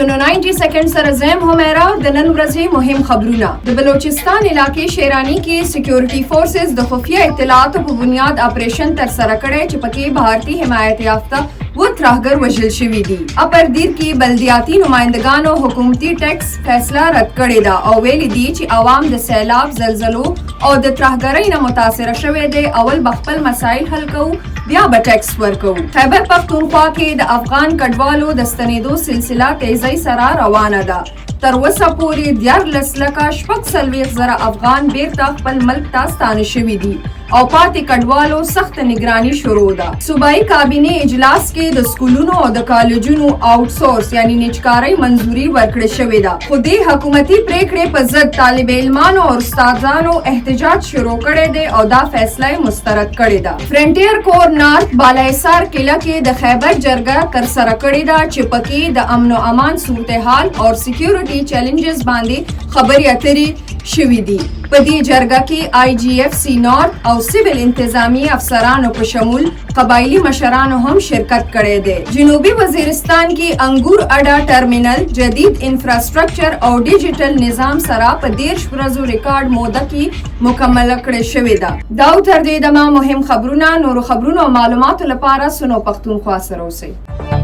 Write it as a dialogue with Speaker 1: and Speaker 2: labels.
Speaker 1: सुनो 90 second sir ज़ैम हुमैरा द नन ورځې مهم خبرونه د بلوچستان علاقې شیرانی کې سکیورټي فورسز د خفیه اطلاعاتو په بنیاد اپریشن تر سره کړی چې پکې بھارتی حمایت یافته و ترهګر وژل شوي دي. اپردیر کې بلدیاتي نمائندگانو حکومتي ټیکس فیصله رد کړې ده او ویلي دي چې عوام د سیلاب، زلزلو او د ترهګرۍ نه متاثره شوي دي. اول بخپل مسایل حل کوو بیا به ټیکس ورکوو. خیبر پختونخوا کې د افغان کډوالو د ستنېدو سلسله تیزی سره روانه ده. تر اوسه پورې 14,40,000 افغان بیرته خپل ملک ته ستانه شوي دي او پاتې کډوالو سخت نگرانی شروع ده. صوبایي کابینې اجلاس کې د سکولونو او د کالجونو آوټ سورس یعنی نجکارۍ منظوري ورکړې شوې ده. خو دې حکومتي پریکړې په ضد طالب علمانو او استادانو احتجاج شروع کړی دی او دا فیصله مسترد کړې ده. فرنټیر کور نارت بالاحصار قلعه کې د خیبر جرګه تر سره کړې ده چې پکې د امن او امان صورتحال او سکیورټي چیلنجز باندې خبرې اترې شوي دي. په دې جرګه کې IGFC نارت او سیویل انتظامی افسرانو په شمول قبایلی مشرانو هم شرکت کړی دی. جنوبي وزیرستان کې انګور اډا ټرمینل جدید انفراستراکچر او ډیجیټل نظام سره په 10 ورځو ریکارډ موده کې مکمل کړی شوې ده. دا تر دې دمه مهم خبرونه نورو خبرونو او معلوماتو لپاره سنو پښتونخوا سره اوسئ.